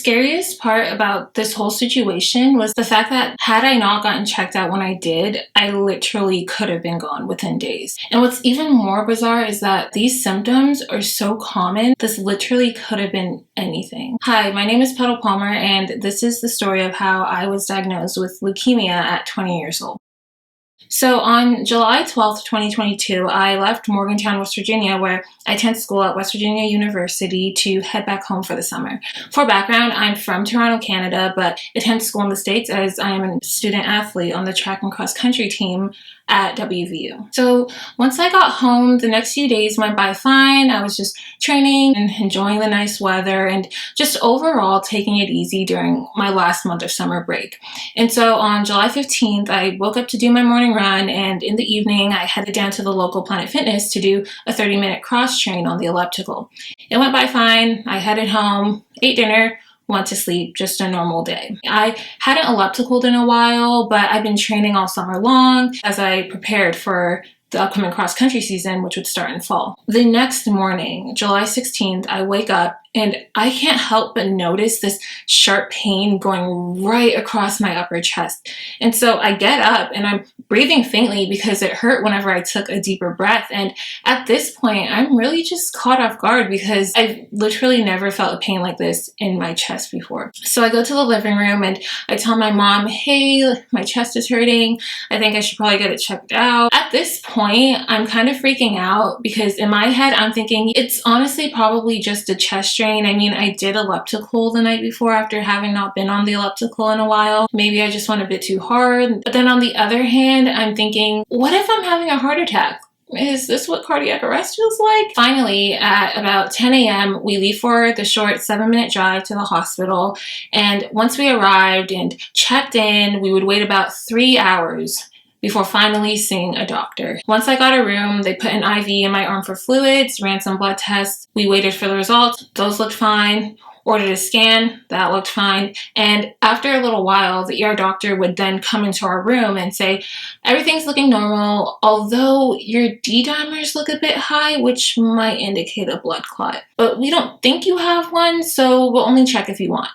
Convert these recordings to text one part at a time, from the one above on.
scariest part about this whole situation was the fact that had I not gotten checked out when I did, I literally could have been gone within days. And what's even more bizarre is that these symptoms are so common, this literally could have been anything. Hi, my name is Petal Palmer, and this is the story of how I was diagnosed with leukemia at 20 years old. So on July 12th, 2022, I left Morgantown, West Virginia, where I attend school at West Virginia University, to head back home for the summer. For background, I'm from Toronto, Canada, but attend school in the States as I am a student athlete on the track and cross country team at WVU. So once I got home, the next few days went by fine. I was just training and enjoying the nice weather and just overall taking it easy during my last month of summer break. And so on July 15th, I woke up to do my morning run, and in the evening, I headed down to the local Planet Fitness to do a 30-minute cross train on the elliptical. It went by fine. I headed home, ate dinner, went to sleep, just a normal day. I hadn't ellipticaled in a while, but I've been training all summer long as I prepared for the upcoming cross-country season, which would start in fall. The next morning, July 16th, I wake up and I can't help but notice this sharp pain going right across my upper chest. And so I get up and I'm breathing faintly because it hurt whenever I took a deeper breath. And at this point, I'm really just caught off guard because I've literally never felt a pain like this in my chest before. So I go to the living room and I tell my mom, hey, my chest is hurting. I think I should probably get it checked out. At this point, I'm kind of freaking out because in my head, I'm thinking it's honestly probably just a chest strain. I mean, I did elliptical the night before after having not been on the elliptical in a while. Maybe I just went a bit too hard. But then on the other hand, I'm thinking, what if I'm having a heart attack? Is this what cardiac arrest feels like? Finally, at about 10 a.m., we leave for the short 7-minute drive to the hospital. And once we arrived and checked in, we would wait about 3 hours before finally seeing a doctor. Once I got a room, they put an IV in my arm for fluids, ran some blood tests. We waited for the results. Those looked fine. Ordered a scan. That looked fine. And after a little while, the ER doctor would then come into our room and say, everything's looking normal, although your D-dimers look a bit high, which might indicate a blood clot. But we don't think you have one, so we'll only check if you want.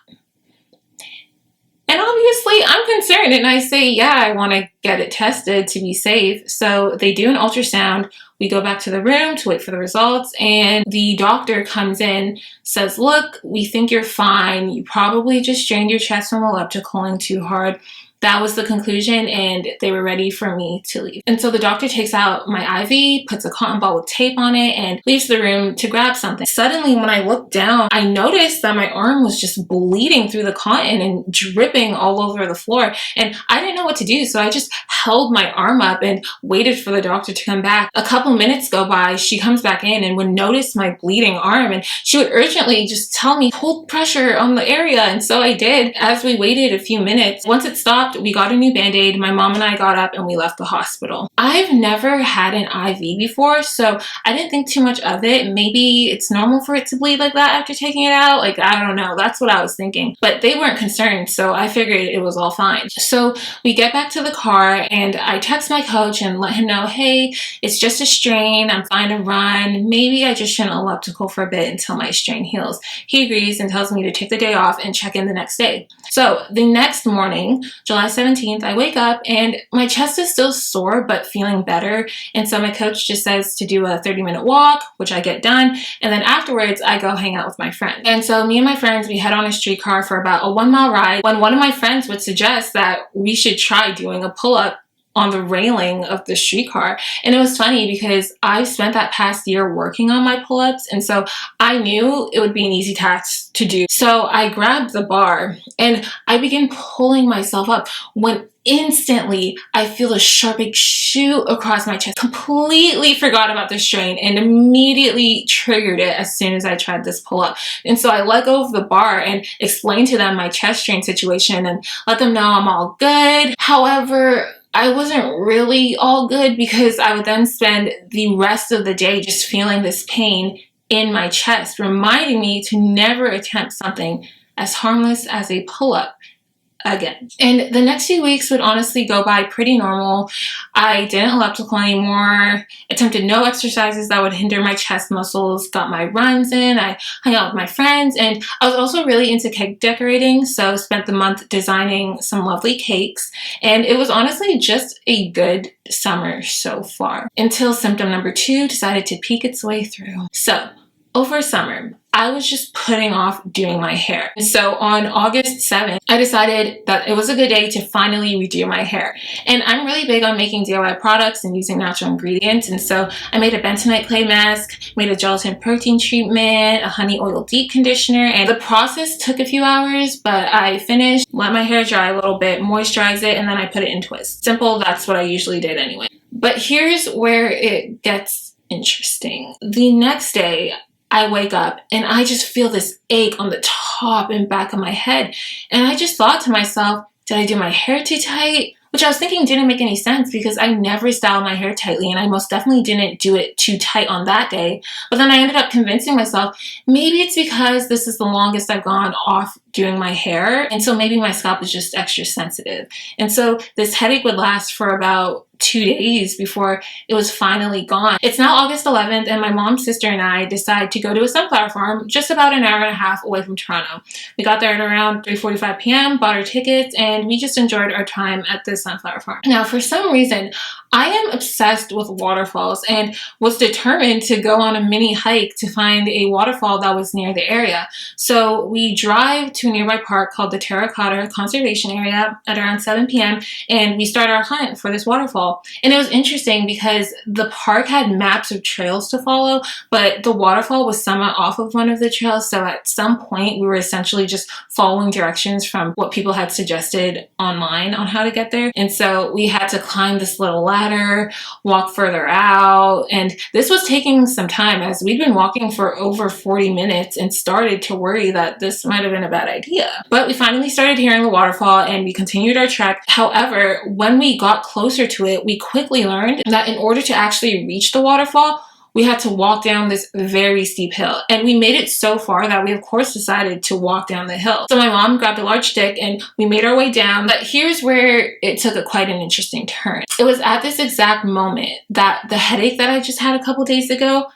And obviously, I'm concerned, and I say, yeah, I want to get it tested to be safe. So they do an ultrasound. We go back to the room to wait for the results, and the doctor comes in, says, look, we think you're fine. You probably just strained your chest from ellipticaling too hard. That was the conclusion, and they were ready for me to leave. And so the doctor takes out my IV, puts a cotton ball with tape on it, and leaves the room to grab something. Suddenly, when I looked down, I noticed that my arm was just bleeding through the cotton and dripping all over the floor. And I didn't know what to do, so I just held my arm up and waited for the doctor to come back. A couple minutes go by, she comes back in and would notice my bleeding arm, and she would urgently just tell me, hold pressure on the area. And so I did. As we waited a few minutes, once it stopped, we got a new Band-Aid. My mom and I got up and we left the hospital. I've never had an IV before, so I didn't think too much of it. Maybe it's normal for it to bleed like that after taking it out. Like, I don't know. That's what I was thinking. But they weren't concerned, so I figured it was all fine. So we get back to the car and I text my coach and let him know, hey, it's just a strain. I'm fine to run. Maybe I just shouldn't elliptical for a bit until my strain heals. He agrees and tells me to take the day off and check in the next day. So the next morning, July 17th, I wake up and my chest is still sore but feeling better. And so my coach just says to do a 30-minute walk, which I get done. And then afterwards, I go hang out with my friend. And so me and my friends, we head on a streetcar for about a 1-mile ride when one of my friends would suggest that we should try doing a pull-up on the railing of the streetcar. And it was funny because I've spent that past year working on my pull-ups, and so I knew it would be an easy task to do. So I grabbed the bar and I began pulling myself up when instantly I feel a sharp shoot across my chest. Completely forgot about the strain and immediately triggered it as soon as I tried this pull-up. And so I let go of the bar and explained to them my chest strain situation and let them know I'm all good. However, I wasn't really all good because I would then spend the rest of the day just feeling this pain in my chest, reminding me to never attempt something as harmless as a pull-up again. And the next few weeks would honestly go by pretty normal. I didn't elliptical anymore, attempted no exercises that would hinder my chest muscles, got my runs in, I hung out with my friends, and I was also really into cake decorating, so spent the month designing some lovely cakes, and it was honestly just a good summer so far, until symptom number 2 decided to peek its way through. So, over summer, I was just putting off doing my hair. So on August 7th, I decided that it was a good day to finally redo my hair. And I'm really big on making DIY products and using natural ingredients. And so I made a bentonite clay mask, made a gelatin protein treatment, a honey oil deep conditioner. And the process took a few hours, but I finished, let my hair dry a little bit, moisturize it, and then I put it in twists. Simple, that's what I usually did anyway. But here's where it gets interesting. The next day, I wake up and I just feel this ache on the top and back of my head. And I just thought to myself, did I do my hair too tight? Which I was thinking didn't make any sense because I never styled my hair tightly and I most definitely didn't do it too tight on that day. But then I ended up convincing myself, maybe it's because this is the longest I've gone off doing my hair. And so maybe my scalp is just extra sensitive. And so this headache would last for about 2 days before it was finally gone. It's now August 11th and my mom, sister, and I decide to go to a sunflower farm just about an hour and a half away from Toronto. We got there at around 3:45 p.m., bought our tickets, and we just enjoyed our time at the sunflower farm. Now, for some reason, I am obsessed with waterfalls and was determined to go on a mini hike to find a waterfall that was near the area. So we drive to a nearby park called the Terracotta Conservation Area at around 7 p.m. and we start our hunt for this waterfall. And it was interesting because the park had maps of trails to follow, but the waterfall was somewhat off of one of the trails. So at some point, we were essentially just following directions from what people had suggested online on how to get there. And so we had to climb this little ladder, walk further out. And this was taking some time as we'd been walking for over 40 minutes and started to worry that this might have been a bad idea. But we finally started hearing the waterfall and we continued our trek. However, when we got closer to it, we quickly learned that in order to actually reach the waterfall, we had to walk down this very steep hill. And we made it so far that we, of course, decided to walk down the hill. So my mom grabbed a large stick and we made our way down. But here's where it took quite an interesting turn. It was at this exact moment that the headache that I just had a couple days ago,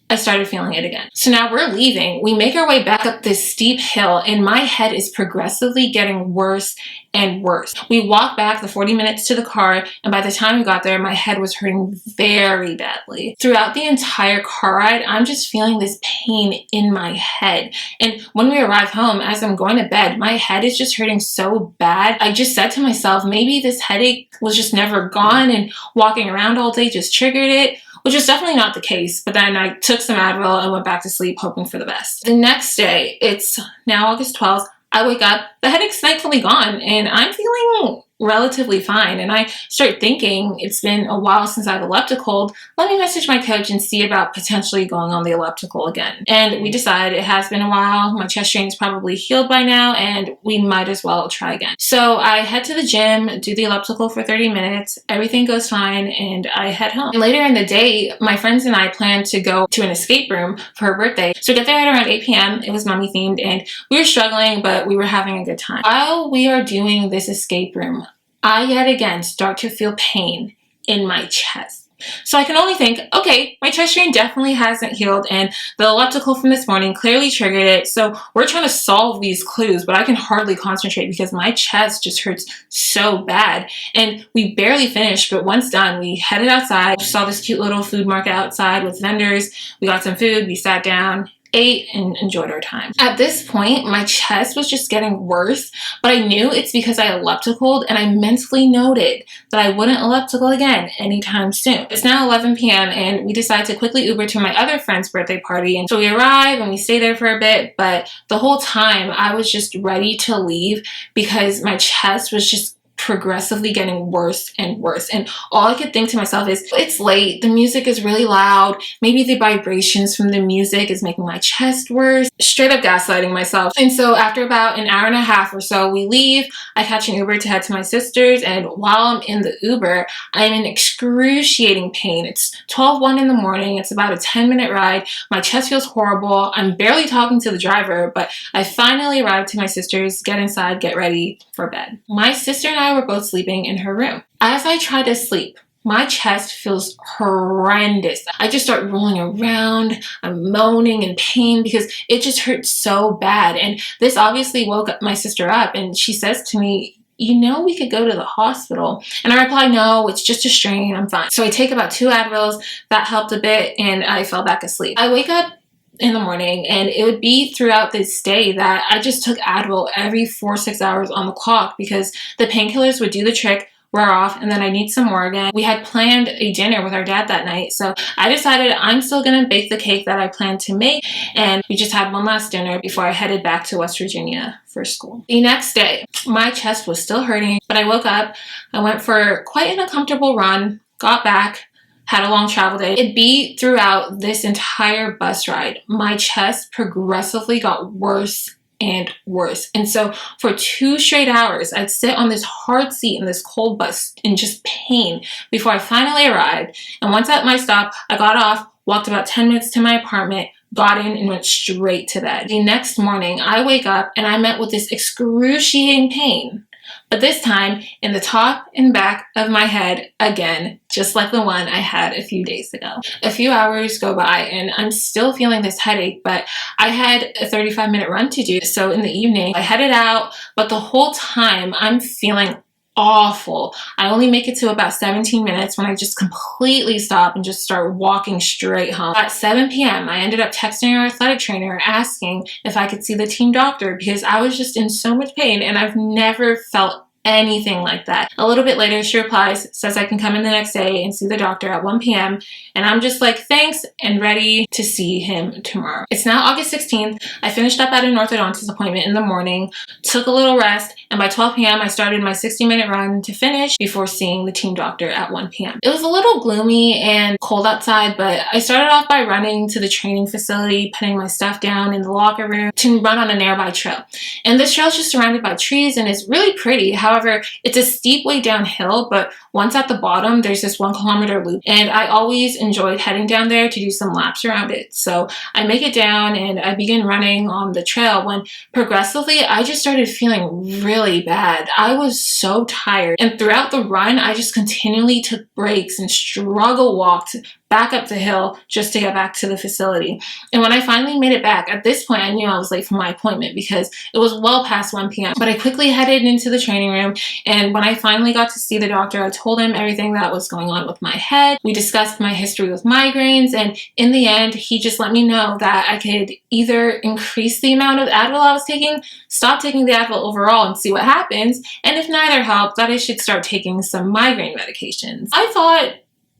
I started feeling it again. So now we're leaving. We make our way back up this steep hill and my head is progressively getting worse and worse. We walk back the 40 minutes to the car and by the time we got there, my head was hurting very badly. Throughout the entire car ride, I'm just feeling this pain in my head. And when we arrive home, as I'm going to bed, my head is just hurting so bad. I just said to myself, maybe this headache was just never gone and walking around all day just triggered it. Which is definitely not the case, but then I took some Advil and went back to sleep hoping for the best. The next day, it's now August 12th, I wake up, the headache's thankfully gone, and I'm feeling relatively fine. And I start thinking, it's been a while since I've ellipticaled. Let me message my coach and see about potentially going on the elliptical again. And we decide it has been a while. My chest strain is probably healed by now, and we might as well try again. So I head to the gym, do the elliptical for 30 minutes. Everything goes fine, and I head home. And later in the day, my friends and I plan to go to an escape room for her birthday. So we get there at around 8 p.m. It was mummy themed, and we were struggling, but we were having a good time. While we are doing this escape room, I yet again start to feel pain in my chest. So I can only think, okay, my chest strain definitely hasn't healed and the elliptical from this morning clearly triggered it. So we're trying to solve these clues, but I can hardly concentrate because my chest just hurts so bad. And we barely finished, but once done, we headed outside, saw this cute little food market outside with vendors. We got some food, we sat down, ate, and enjoyed our time. At this point, my chest was just getting worse, but I knew it's because I ellipticaled and I mentally noted that I wouldn't elliptical again anytime soon. It's now 11 p.m. and we decide to quickly Uber to my other friend's birthday party. And so we arrive and we stay there for a bit, but the whole time I was just ready to leave because my chest was just progressively getting worse and worse. And all I could think to myself is, it's late, the music is really loud, maybe the vibrations from the music is making my chest worse. Straight up gaslighting myself. And so after about an hour and a half or so, we leave. I catch an Uber to head to my sister's, and while I'm in the Uber, I'm in excruciating pain. It's 12:01 in the morning. It's about a 10-minute ride. My chest feels horrible. I'm barely talking to the driver, but I finally arrived to my sister's, get inside, get ready for bed. My sister and I were both sleeping in her room. As I try to sleep, my chest feels horrendous. I just start rolling around. I'm moaning in pain because it just hurts so bad. And this obviously woke up my sister up, and she says to me, you know, we could go to the hospital. And I reply, no, it's just a strain, I'm fine. So I take about 2 Advils, that helped a bit, and I fell back asleep. I wake up in the morning, and it would be throughout this day that I just took Advil every 4-6 hours on the clock because the painkillers would do the trick, wear off, and then I need some more again. We had planned a dinner with our dad that night, so I decided I'm still gonna bake the cake that I planned to make, and we just had one last dinner before I headed back to West Virginia for school. The next day, my chest was still hurting, but I woke up, I went for quite an uncomfortable run, got back, had a long travel day. It'd be throughout this entire bus ride, my chest progressively got worse and worse. And so for 2 straight hours, I'd sit on this hard seat in this cold bus in just pain before I finally arrived. And once at my stop, I got off, walked about 10 minutes to my apartment, got in, and went straight to bed. The next morning, I wake up and I met with this excruciating pain, but this time in the top and back of my head again, just like the one I had a few days ago. A few hours go by and I'm still feeling this headache, but I had a 35-minute run to do. So in the evening, I headed out, but the whole time I'm feeling awful. I only make it to about 17 minutes when I just completely stop and just start walking straight home. At 7 p.m., I ended up texting our athletic trainer asking if I could see the team doctor because I was just in so much pain and I've never felt anything like that. A little bit later, she replies, says I can come in the next day and see the doctor at 1 p.m. And I'm just like, thanks, and ready to see him tomorrow. It's now August 16th. I finished up at an orthodontist appointment in the morning, took a little rest, and by 12 p.m. I started my 60-minute run to finish before seeing the team doctor at 1 p.m. It was a little gloomy and cold outside, but I started off by running to the training facility, putting my stuff down in the locker room to run on a nearby trail. And this trail is just surrounded by trees and it's really pretty. However, it's a steep way downhill, but once at the bottom, there's this 1 kilometer loop. And I always enjoyed heading down there to do some laps around it. So I make it down and I begin running on the trail when progressively I just started feeling really bad. I was so tired. And throughout the run, I just continually took breaks and struggle walked back up the hill just to get back to the facility. And when I finally made it back, at this point I knew I was late for my appointment because it was well past 1 p.m. But I quickly headed into the training room, and when I finally got to see the doctor, I told him everything that was going on with my head. We discussed my history with migraines, and in the end, he just let me know that I could either increase the amount of Advil I was taking, stop taking the Advil overall and see what happens, and if neither helped, that I should start taking some migraine medications. I thought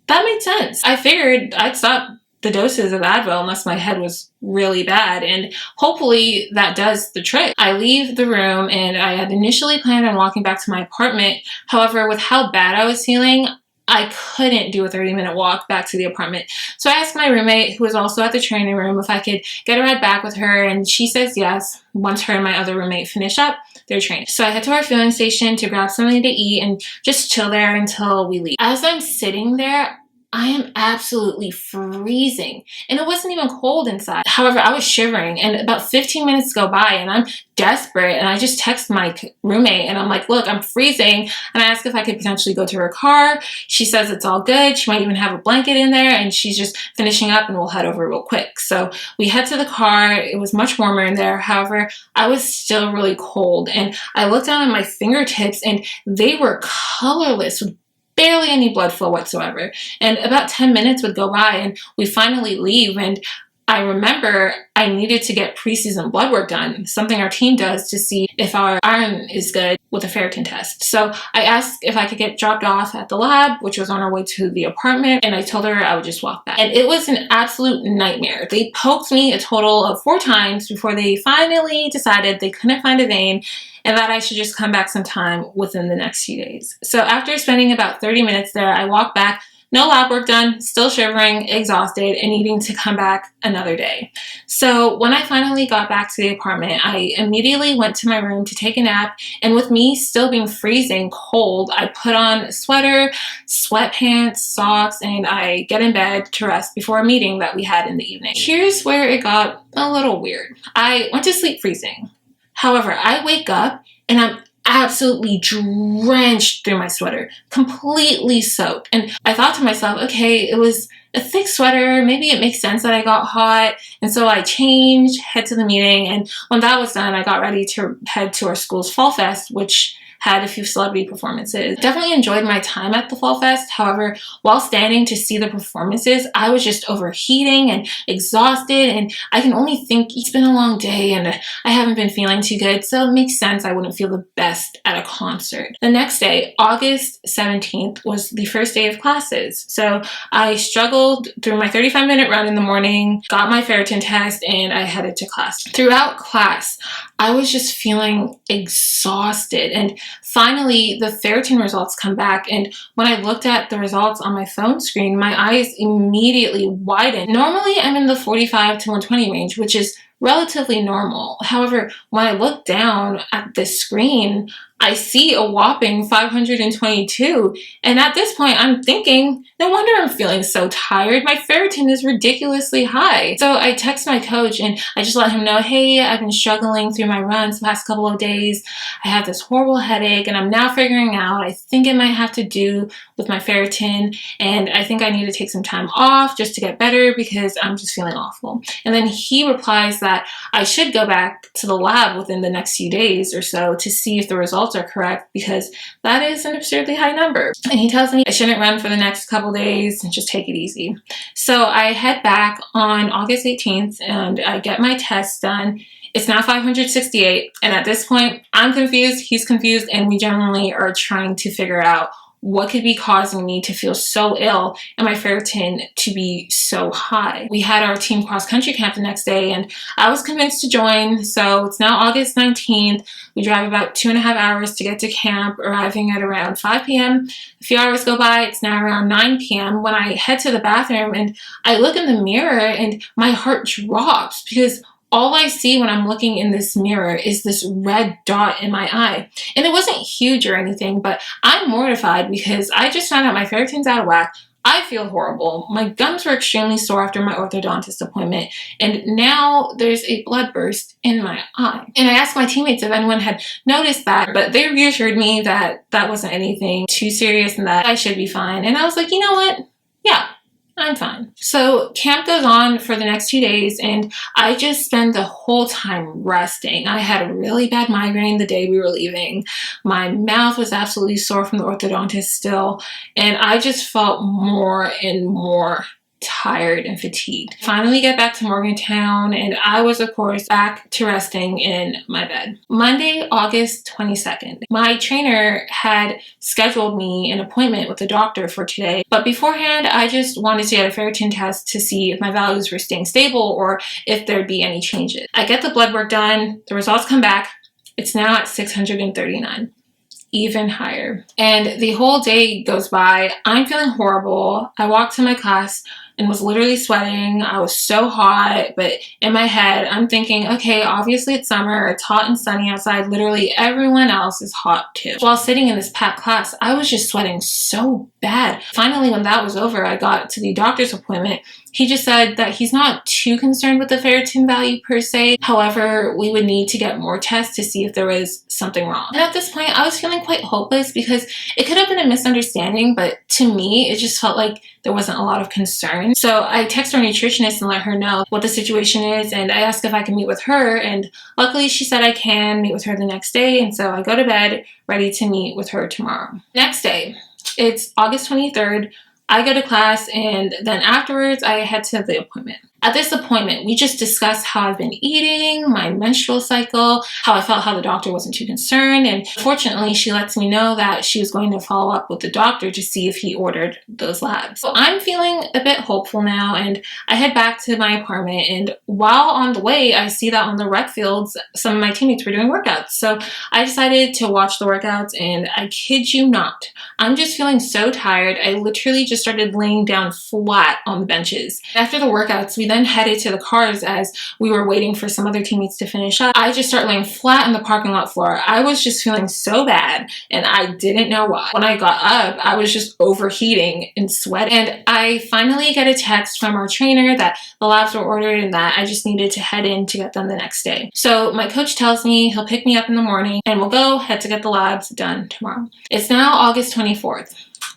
that made sense. I figured I'd stop the doses of Advil unless my head was really bad, and hopefully that does the trick. I leave the room and I had initially planned on walking back to my apartment. However, with how bad I was feeling, I couldn't do a 30-minute walk back to the apartment. So I asked my roommate, who was also at the training room, if I could get a ride back with her, and she says yes once her and my other roommate finish up their training. So I head to our fueling station to grab something to eat and just chill there until we leave. As I'm sitting there, I am absolutely freezing, and it wasn't even cold inside. However, I was shivering, and about 15 minutes go by and I'm desperate, and I just text my roommate and I'm like, look, I'm freezing, and I ask if I could potentially go to her car. She says it's all good. She might even have a blanket in there, and she's just finishing up and we'll head over real quick. So we head to the car. It was much warmer in there. However, I was still really cold, and I looked down at my fingertips and they were colorless with barely any blood flow whatsoever. And about 10 minutes would go by and we finally leave, and I remember I needed to get preseason blood work done, something our team does to see if our iron is good with a ferritin test. So I asked if I could get dropped off at the lab, which was on our way to the apartment, and I told her I would just walk back. And it was an absolute nightmare. They poked me a total of 4 times before they finally decided they couldn't find a vein and that I should just come back sometime within the next few days. So after spending about 30 minutes there, I walked back. No lab work done, still shivering, exhausted, and needing to come back another day. So when I finally got back to the apartment, I immediately went to my room to take a nap, and with me still being freezing cold, I put on a sweater, sweatpants, socks, and I get in bed to rest before a meeting that we had in the evening. Here's where it got a little weird. I went to sleep freezing. However, I wake up and I'm absolutely drenched through my sweater, completely soaked. And I thought to myself, okay, it was a thick sweater. Maybe it makes sense that I got hot. And so I changed, head to the meeting. And when that was done, I got ready to head to our school's Fall Fest, which had a few celebrity performances. Definitely enjoyed my time at the Fall Fest. However, while standing to see the performances, I was just overheating and exhausted, and I can only think it's been a long day and I haven't been feeling too good, so it makes sense I wouldn't feel the best at a concert. The next day, August 17th, was the first day of classes. So I struggled through my 35-minute run in the morning, got my ferritin test, and I headed to class. Throughout class, I was just feeling exhausted, and finally the ferritin results come back, and when I looked at the results on my phone screen, my eyes immediately widened. Normally I'm in the 45 to 120 range, which is relatively normal. However, when I look down at the screen, I see a whopping 522. And at this point, I'm thinking, no wonder I'm feeling so tired. My ferritin is ridiculously high. So I text my coach and I just let him know, hey, I've been struggling through my runs the past couple of days. I have this horrible headache and I'm now figuring out, I think it might have to do with my ferritin. And I think I need to take some time off just to get better because I'm just feeling awful. And then he replies that I should go back to the lab within the next few days or so to see if the results are correct, because that is an absurdly high number. And he tells me I shouldn't run for the next couple days and just take it easy. So I head back on August 18th and I get my test done. It's now 568, and at this point I'm confused, he's confused, and we generally are trying to figure out what could be causing me to feel so ill and my ferritin to be so high. We had our team cross-country camp the next day and I was convinced to join. So it's now August 19th. We drive about 2.5 hours to get to camp, arriving at around 5 p.m. A few hours go by, it's now around 9 p.m. when I head to the bathroom and I look in the mirror and my heart drops because all I see when I'm looking in this mirror is this red dot in my eye. And it wasn't huge or anything, but I'm mortified because I just found out my ferritin's out of whack. I feel horrible. My gums were extremely sore after my orthodontist appointment, and now there's a blood burst in my eye. And I asked my teammates if anyone had noticed that, but they reassured me that that wasn't anything too serious and that I should be fine. And I was like, you know what? Yeah, I'm fine. So camp goes on for the next 2 days and I just spend the whole time resting. I had a really bad migraine the day we were leaving. My mouth was absolutely sore from the orthodontist still, and I just felt more and more tired and fatigued. Finally get back to Morgantown and I was of course back to resting in my bed. Monday, August 22nd. My trainer had scheduled me an appointment with the doctor for today, but beforehand I just wanted to get a ferritin test to see if my values were staying stable or if there'd be any changes. I get the blood work done, the results come back, it's now at 639. Even higher. And the whole day goes by. I'm feeling horrible. I walked to my class and was literally sweating. I was so hot, but in my head, I'm thinking, okay, obviously it's summer, it's hot and sunny outside. Literally everyone else is hot too. While sitting in this packed class, I was just sweating so bad. Finally, when that was over, I got to the doctor's appointment. He just said that he's not too concerned with the ferritin value per se. However, we would need to get more tests to see if there was something wrong. And at this point, I was feeling quite hopeless because it could have been a misunderstanding, but to me, it just felt like there wasn't a lot of concern. So I texted our nutritionist and let her know what the situation is, and I asked if I can meet with her, and luckily she said I can meet with her the next day, and so I go to bed ready to meet with her tomorrow. Next day, it's August 23rd. I go to class and then afterwards I head to the appointment. At this appointment, we just discussed how I've been eating, my menstrual cycle, how I felt how the doctor wasn't too concerned, and fortunately, she lets me know that she was going to follow up with the doctor to see if he ordered those labs. So I'm feeling a bit hopeful now, and I head back to my apartment, and while on the way, I see that on the rec fields, some of my teammates were doing workouts. So I decided to watch the workouts, and I kid you not, I'm just feeling so tired. I literally just started laying down flat on the benches. After the workouts, we then headed to the cars as we were waiting for some other teammates to finish up. I just started laying flat on the parking lot floor. I was just feeling so bad, and I didn't know why. When I got up, I was just overheating and sweating. And I finally get a text from our trainer that the labs were ordered and that I just needed to head in to get them the next day. So my coach tells me he'll pick me up in the morning and we'll go head to get the labs done tomorrow. It's now August 24th,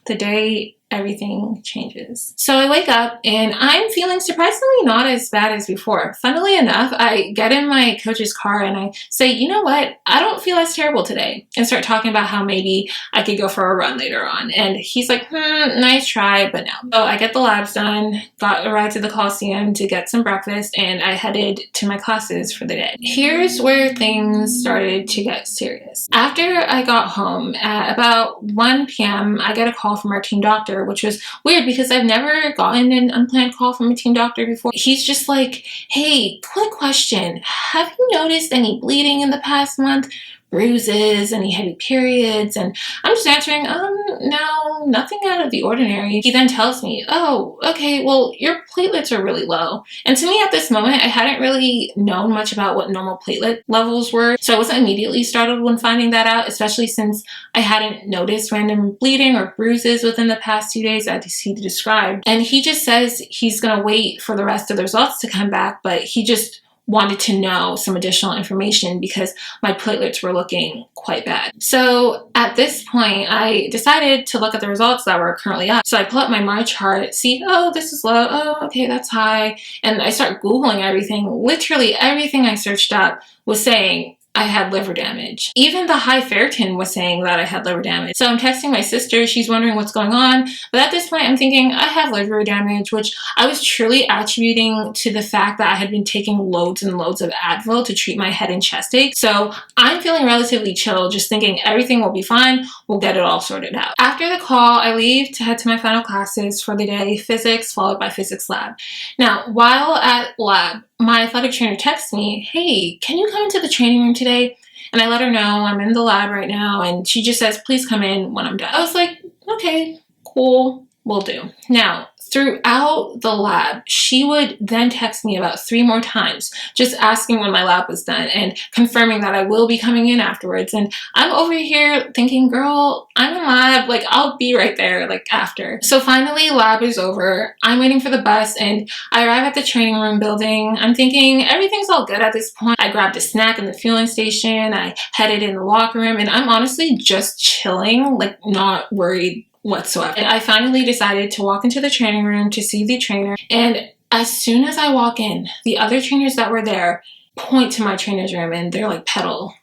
the day everything changes. So I wake up and I'm feeling surprisingly not as bad as before. Funnily enough, I get in my coach's car and I say, you know what? I don't feel as terrible today, and start talking about how maybe I could go for a run later on. And he's like, nice try, but no. So I get the labs done, got a ride to the Coliseum to get some breakfast, and I headed to my classes for the day. Here's where things started to get serious. After I got home at about 1 p.m., I get a call from our team doctor, which was weird because I've never gotten an unplanned call from a team doctor before. He's just like, hey, quick question. Have you noticed any bleeding in the past month? Bruises, any heavy periods? And I'm just answering, no, nothing out of the ordinary. He then tells me, oh, okay, well, your platelets are really low. And to me at this moment, I hadn't really known much about what normal platelet levels were. So I wasn't immediately startled when finding that out, especially since I hadn't noticed random bleeding or bruises within the past 2 days as he described. And he just says he's gonna wait for the rest of the results to come back, but he just wanted to know some additional information because my platelets were looking quite bad. So at this point, I decided to look at the results that were currently up. So I pull up my chart, see, oh, this is low, oh, okay, that's high. And I start Googling everything. Literally everything I searched up was saying I had liver damage. Even the high ferritin was saying that I had liver damage. So I'm texting my sister, she's wondering what's going on. But at this point, I'm thinking I have liver damage, which I was truly attributing to the fact that I had been taking loads and loads of Advil to treat my head and chest ache. So I'm feeling relatively chill, just thinking everything will be fine. We'll get it all sorted out. After the call, I leave to head to my final classes for the day, physics followed by physics lab. Now, while at lab, my athletic trainer texts me, hey, can you come into the training room today? And I let her know I'm in the lab right now, and she just says, please come in when I'm done. I was like, okay, cool, will do. Now, throughout the lab, she would then text me about 3 more times, just asking when my lab was done and confirming that I will be coming in afterwards. And I'm over here thinking, girl, I'm in lab, like I'll be right there, like after. So finally, lab is over. I'm waiting for the bus and I arrive at the training room building. I'm thinking everything's all good at this point. I grabbed a snack in the fueling station. I headed in the locker room, and I'm honestly just chilling, like not worried whatsoever. And I finally decided to walk into the training room to see the trainer. And as soon as I walk in, the other trainers that were there point to my trainer's room and they're like, Petal,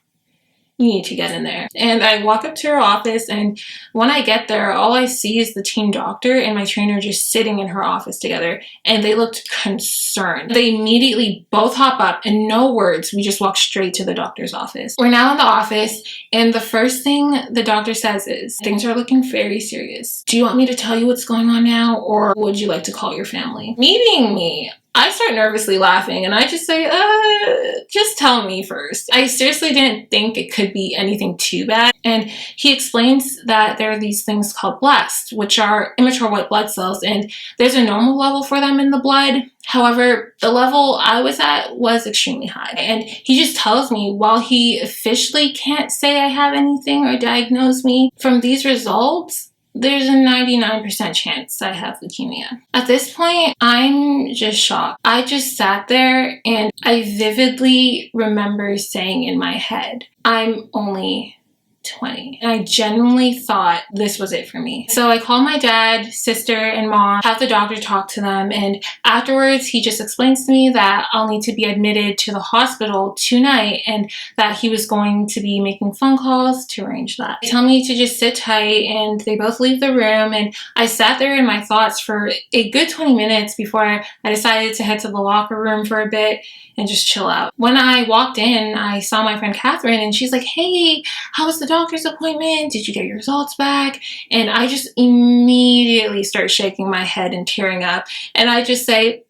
you need to get in there. And I walk up to her office, and when I get there, all I see is the team doctor and my trainer just sitting in her office together, and they looked concerned. They immediately both hop up and no words, we just walk straight to the doctor's office. We're now in the office, and the first thing the doctor says is, things are looking very serious. Do you want me to tell you what's going on now, or would you like to call your family? Meeting me, I start nervously laughing and I just say, just tell me first. I seriously didn't think it could be anything too bad. And he explains that there are these things called blasts, which are immature white blood cells, and there's a normal level for them in the blood. However, the level I was at was extremely high. And he just tells me, while he officially can't say I have anything or diagnose me, from these results, there's a 99% chance I have leukemia. At this point, I'm just shocked. I just sat there and I vividly remember saying in my head, I'm only 20. And I genuinely thought this was it for me. So I called my dad, sister, and mom, have the doctor talk to them. And afterwards, he just explains to me that I'll need to be admitted to the hospital tonight and that he was going to be making phone calls to arrange that. They tell me to just sit tight, and they both leave the room. And I sat there in my thoughts for a good 20 minutes before I decided to head to the locker room for a bit and just chill out. When I walked in, I saw my friend Catherine, and she's like, "Hey, how was the doctor's appointment? Did you get your results back?" And I just immediately start shaking my head and tearing up. And I just say,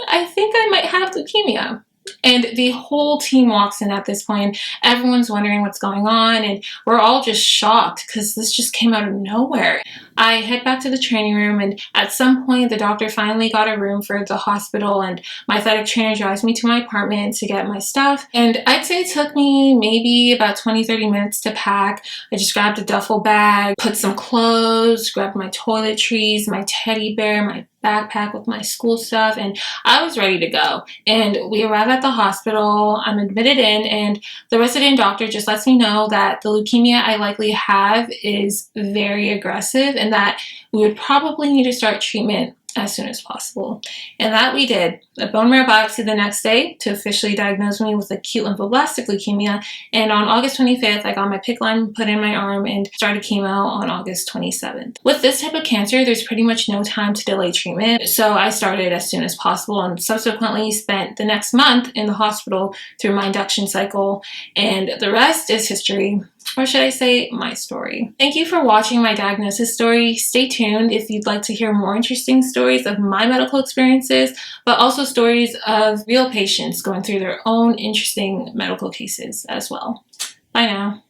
"I think I might have leukemia." And the whole team walks in at this point. Everyone's wondering what's going on, and we're all just shocked because this just came out of nowhere. I head back to the training room, and at some point the doctor finally got a room for the hospital, and my athletic trainer drives me to my apartment to get my stuff. And I'd say it took me maybe about 20-30 minutes to pack. I just grabbed a duffel bag, put some clothes, grabbed my toiletries, my teddy bear, my backpack with my school stuff, and I was ready to go. And we arrive at the hospital. I'm admitted in, and the resident doctor just lets me know that the leukemia I likely have is very aggressive and that we would probably need to start treatment as soon as possible. And that we did. A bone marrow biopsy the next day to officially diagnose me with acute lymphoblastic leukemia. And on August 25th, I got my PICC line put in my arm and started chemo on August 27th. With this type of cancer, there's pretty much no time to delay treatment. So I started as soon as possible and subsequently spent the next month in the hospital through my induction cycle. And the rest is history. Or should I say, my story. Thank you for watching my diagnosis story. Stay tuned if you'd like to hear more interesting stories of my medical experiences, but also stories of real patients going through their own interesting medical cases as well. Bye now.